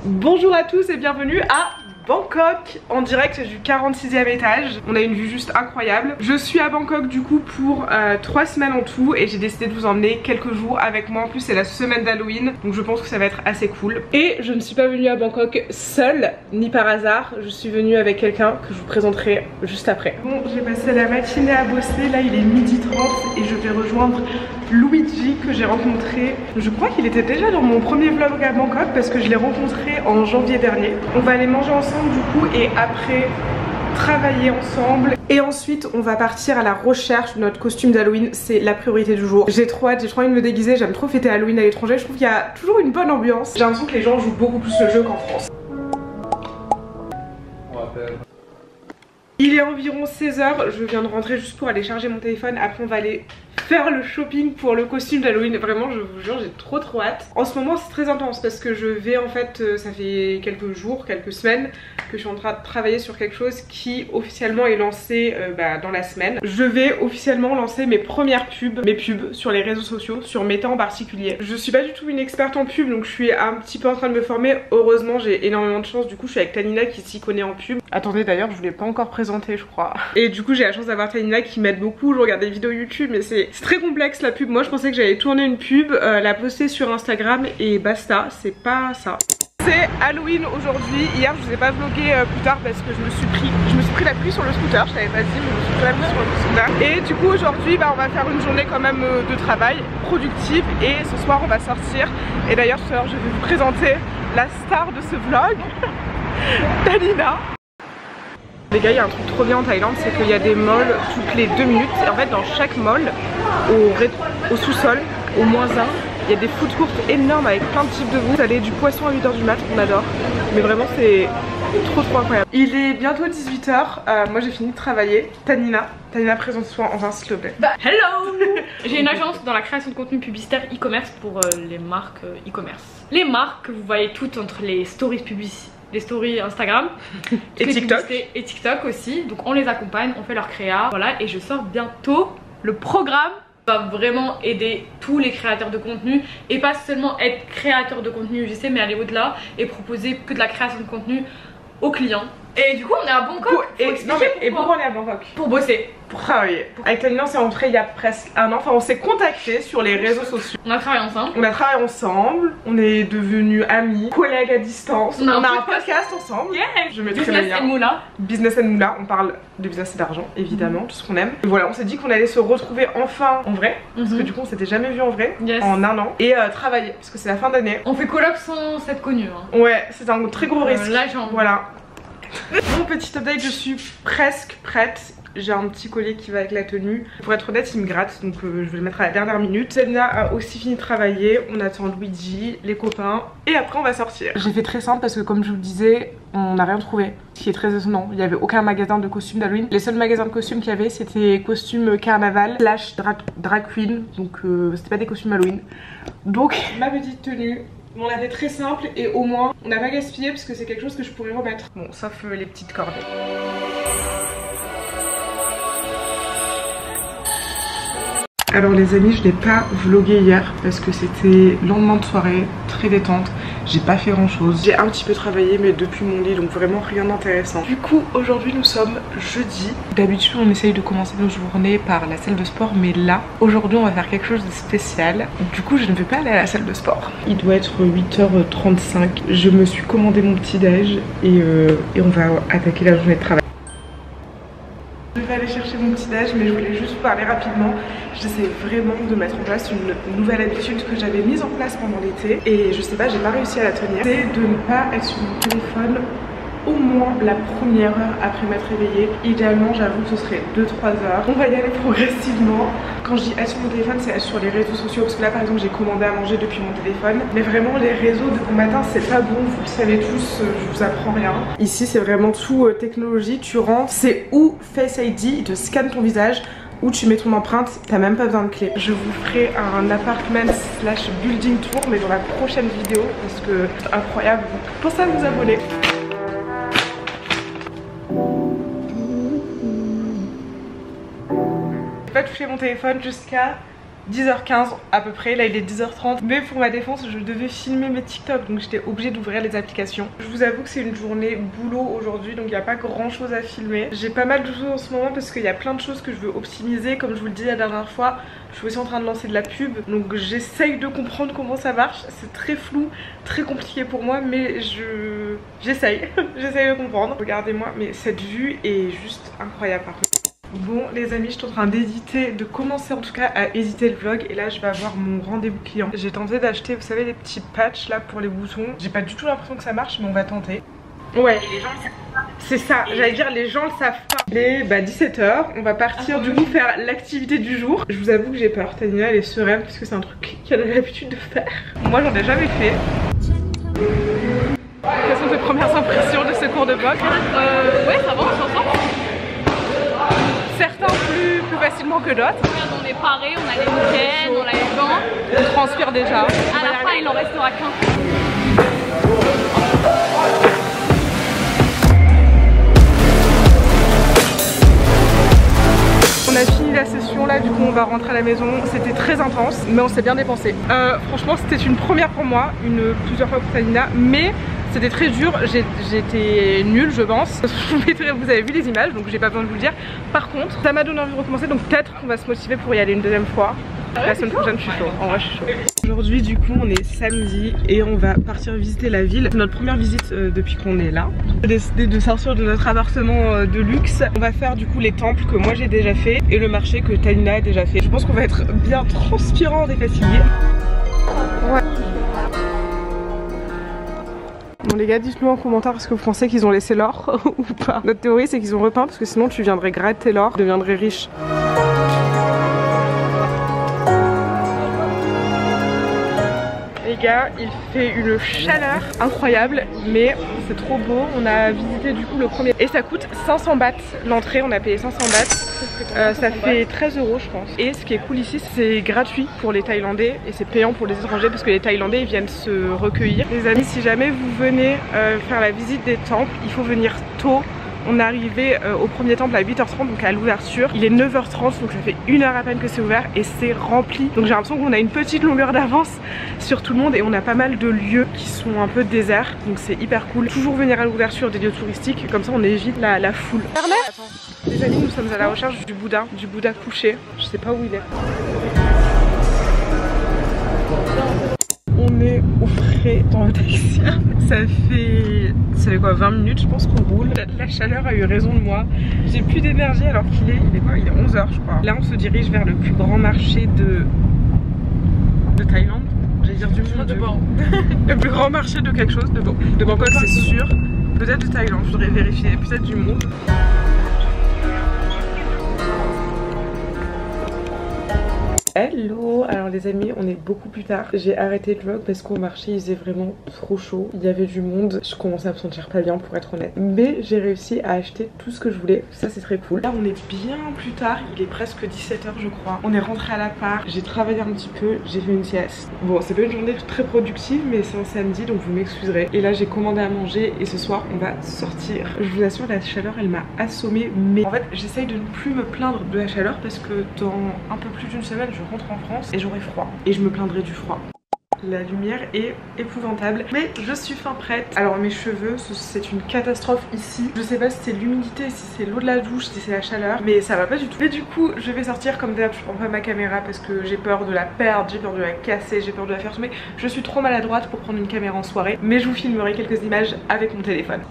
Bonjour à tous et bienvenue à Bangkok en direct du 46e étage. On a une vue juste incroyable. Je suis à Bangkok du coup pour 3 semaines en tout et j'ai décidé de vous emmener quelques jours avec moi. En plus c'est la semaine d'Halloween donc je pense que ça va être assez cool. Et je ne suis pas venue à Bangkok seule ni par hasard. Je suis venue avec quelqu'un que je vous présenterai juste après. Bon, j'ai passé la matinée à bosser. Là il est 12h30 et je vais rejoindre Luigi que j'ai rencontré. Je crois qu'il était déjà dans mon premier vlog à Bangkok parce que je l'ai rencontré en janvier dernier. On va aller manger ensemble du coup et après travailler ensemble et ensuite on va partir à la recherche de notre costume d'Halloween. C'est la priorité du jour. J'ai trop hâte, j'ai trop envie de me déguiser. J'aime trop fêter Halloween à l'étranger. Je trouve qu'il y a toujours une bonne ambiance. J'ai l'impression que les gens jouent beaucoup plus le jeu qu'en France. Il est environ 16h, je viens de rentrer juste pour aller charger mon téléphone. Après on va aller faire le shopping pour le costume d'Halloween. Vraiment je vous jure j'ai trop hâte. En ce moment c'est très intense parce que je vais en fait, ça fait quelques jours, quelques semaines que je suis en train de travailler sur quelque chose qui officiellement est lancé dans la semaine. Je vais officiellement lancer mes premières pubs, mes pubs sur les réseaux sociaux, sur Meta en particulier. Je suis pas du tout une experte en pub donc je suis un petit peu en train de me former. Heureusement j'ai énormément de chance, du coup je suis avec Tanina qui s'y connaît en pub. Attendez d'ailleurs je vous l'ai pas encore présenté je crois. Et du coup j'ai la chance d'avoir Tanina qui m'aide beaucoup. Je regarde des vidéos YouTube mais c'est très complexe la pub. Moi je pensais que j'allais tourner une pub, la poster sur Instagram et basta, c'est pas ça. C'est Halloween aujourd'hui. Hier je vous ai pas vlogué plus tard parce que je me suis pris la pluie sur le scooter. Je t'avais pas dit mais je me suis pris la pluie sur le scooter. Et du coup aujourd'hui on va faire une journée quand même de travail productive et ce soir on va sortir. Et d'ailleurs tout à l'heure je vais vous présenter la star de ce vlog, Tanina. Les gars, il y a un truc trop bien en Thaïlande, c'est qu'il y a des malls toutes les 2 minutes. Et en fait, dans chaque mall, au sous-sol, au -1, il y a des food courts énormes avec plein de types de goûts. Ça allait du poisson à 8h du mat, on adore. Mais vraiment, c'est trop incroyable. Il est bientôt 18h. Moi, j'ai fini de travailler. Tanina, présente-toi enfin, s'il te plaît. Hello. J'ai une agence dans la création de contenu publicitaire e-commerce pour les marques e-commerce. Les marques que vous voyez toutes entre les stories publicitaires, les stories Instagram et TikTok. Et TikTok aussi, donc on les accompagne, on fait leur créa, voilà. Et je sors bientôt le programme qui va vraiment aider tous les créateurs de contenu et pas seulement être créateur de contenu UGC mais aller au-delà et proposer que de la création de contenu aux clients. Et du coup on est à Bangkok. Et pourquoi on est à Bangkok? Pour bosser. Pour travailler. Avec Tanina on s'est rencontrés il y a presque un an. Enfin on s'est contactés sur les réseaux sociaux. On a travaillé ensemble. On est devenus amis, collègues à distance. On a un podcast ensemble. Yeah. Je mettrai Business le lien. and Moula. Business and Moula, on parle de business et d'argent évidemment, tout ce qu'on aime. Et voilà, on s'est dit qu'on allait se retrouver enfin en vrai. Parce que du coup on s'était jamais vu en vrai en un an. Et travailler parce que c'est la fin d'année. On fait collab sans s'être connus. Ouais, c'est un très gros risque. Là j'en voilà. Mon petit update, je suis presque prête. J'ai un petit collier qui va avec la tenue. Pour être honnête, il me gratte donc je vais le mettre à la dernière minute. Tanina a aussi fini de travailler. On attend Luigi, les copains et après on va sortir. J'ai fait très simple parce que comme je vous le disais, on n'a rien trouvé. Ce qui est très étonnant. Il n'y avait aucun magasin de costumes d'Halloween. Les seuls magasins de costumes qu'il y avait, c'était costumes carnaval slash drag queen. Donc c'était pas des costumes Halloween. Donc ma petite tenue. On l'a fait très simple et au moins on n'a pas gaspillé parce que c'est quelque chose que je pourrais remettre. Bon, sauf les petites cordes. Alors les amis, je n'ai pas vlogué hier parce que c'était lendemain de soirée, très détente. J'ai pas fait grand chose. J'ai un petit peu travaillé mais depuis mon lit donc vraiment rien d'intéressant. Du coup aujourd'hui nous sommes jeudi. D'habitude on essaye de commencer nos journées par la salle de sport mais là aujourd'hui on va faire quelque chose de spécial. Du coup je ne vais pas aller à la salle de sport. Il doit être 8h35. Je me suis commandé mon petit déj et on va attaquer la journée de travail. Je vais aller chercher mon petit déj mais je voulais juste vous parler rapidement. J'essaie vraiment de mettre en place une nouvelle habitude que j'avais mise en place pendant l'été et je sais pas, j'ai pas réussi à la tenir. C'est de ne pas être sur mon téléphone au moins la première heure après m'être réveillée. Idéalement j'avoue que ce serait 2-3 heures. On va y aller progressivement. Quand je dis être sur mon téléphone, c'est être sur les réseaux sociaux parce que là par exemple j'ai commandé à manger depuis mon téléphone. Mais vraiment les réseaux de bon matin c'est pas bon, vous le savez tous, je vous apprends rien. Ici c'est vraiment tout technologie, tu rentres, c'est où Face ID, il te scanne ton visage, où tu mets ton empreinte, t'as même pas besoin de clé. Je vous ferai un apartment slash building tour mais dans la prochaine vidéo parce que c'est incroyable. Pensez à vous abonner. J'ai pas touché mon téléphone jusqu'à 10h15 à peu près, là il est 10h30. Mais pour ma défense je devais filmer mes TikTok, donc j'étais obligée d'ouvrir les applications. Je vous avoue que c'est une journée boulot aujourd'hui, donc il n'y a pas grand chose à filmer. J'ai pas mal de choses en ce moment parce qu'il y a plein de choses que je veux optimiser. Comme je vous le disais la dernière fois, je suis aussi en train de lancer de la pub, donc j'essaye de comprendre comment ça marche. C'est très flou, très compliqué pour moi, mais j'essaye j'essaye de comprendre. Regardez-moi, mais cette vue est juste incroyable par contre. Bon les amis, je suis en train d'éditer, de commencer en tout cas à éditer le vlog. Et là je vais avoir mon rendez-vous client. J'ai tenté d'acheter, vous savez, les petits patchs là pour les boutons. J'ai pas du tout l'impression que ça marche, mais on va tenter. Ouais, les gens le savent pas. C'est ça, j'allais dire les gens le savent pas. Il est 17h, on va partir du coup faire l'activité du jour. Je vous avoue que j'ai peur, Tania elle est sereine parce que c'est un truc qu'elle a l'habitude de faire. Moi j'en ai jamais fait. Quelles sont tes premières impressions de ce cours de boxe? Ouais, ça va, on s'en sort. Certains plus facilement que d'autres. On est parés, on a les mitaines, on a les gants. On transpire déjà. À la fin il en restera qu'un. On a fini la session là, du coup on va rentrer à la maison. C'était très intense mais on s'est bien dépensé. Franchement c'était une première pour moi, plusieurs fois pour Tanina, mais c'était très dur. J'étais nulle je pense. Vous avez vu les images donc j'ai pas besoin de vous le dire. Par contre ça m'a donné envie de recommencer, donc peut-être qu'on va se motiver pour y aller une deuxième fois. La semaine prochaine je suis chaud, en vrai je suis chaud. Aujourd'hui du coup on est samedi et on va partir visiter la ville. C'est notre première visite depuis qu'on est là. On a décidé de sortir de notre appartement de luxe. On va faire du coup les temples que moi j'ai déjà fait et le marché que Tanina a déjà fait. Je pense qu'on va être bien transpirant et fatigué. Ouais. Bon les gars, dites-nous en commentaire est-ce que vous pensez qu'ils ont laissé l'or ou pas. Notre théorie c'est qu'ils ont repeint parce que sinon tu viendrais gratter l'or, tu deviendrais riche. Les gars, il fait une chaleur incroyable, mais c'est trop beau. On a visité du coup le premier et ça coûte 500 bahts l'entrée, on a payé 500 bahts. Ça fait 13 € je pense. Et ce qui est cool ici, c'est gratuit pour les Thaïlandais et c'est payant pour les étrangers parce que les Thaïlandais ils viennent se recueillir. Les amis, si jamais vous venez faire la visite des temples, il faut venir tôt. On est arrivé au premier temple à 8h30, donc à l'ouverture. Il est 9h30, donc ça fait 1 heure à peine que c'est ouvert et c'est rempli. Donc j'ai l'impression qu'on a une petite longueur d'avance sur tout le monde et on a pas mal de lieux qui sont un peu déserts. Donc c'est hyper cool. Toujours venir à l'ouverture des lieux touristiques, comme ça on évite la foule. Les amis, nous sommes à la recherche du Bouddha couché. Je sais pas où il est. On est au frais dans le taxi. Ça fait quoi, 20 minutes je pense qu'on roule. La chaleur a eu raison de moi. J'ai plus d'énergie alors qu'il est quoi, il est 11h je crois. Là on se dirige vers le plus grand marché de Thaïlande. J'allais dire du monde. Le plus grand marché de quelque chose, de Bangkok c'est sûr. Peut-être de Thaïlande, je voudrais vérifier, peut-être du monde. Hello, alors les amis, on est beaucoup plus tard. J'ai arrêté le vlog parce qu'au marché il faisait vraiment trop chaud. Il y avait du monde, je commençais à me sentir pas bien pour être honnête. Mais j'ai réussi à acheter tout ce que je voulais, ça c'est très cool. Là on est bien plus tard, il est presque 17h je crois. On est rentré à l'appart, j'ai travaillé un petit peu, j'ai fait une sieste. Bon c'est pas une journée très productive mais c'est un samedi donc vous m'excuserez. Et là j'ai commandé à manger et ce soir on va sortir. Je vous assure la chaleur elle m'a assommée, mais en fait j'essaye de ne plus me plaindre de la chaleur parce que dans un peu plus d'une semaine je rentre en France et j'aurai froid et je me plaindrai du froid. La lumière est épouvantable mais je suis fin prête. Alors mes cheveux c'est une catastrophe ici. Je sais pas si c'est l'humidité, si c'est l'eau de la douche, si c'est la chaleur, mais ça va pas du tout. Et du coup je vais sortir comme d'hab. Je prends pas ma caméra parce que j'ai peur de la perdre, j'ai peur de la casser, j'ai peur de la faire tomber. Je suis trop maladroite pour prendre une caméra en soirée, mais je vous filmerai quelques images avec mon téléphone.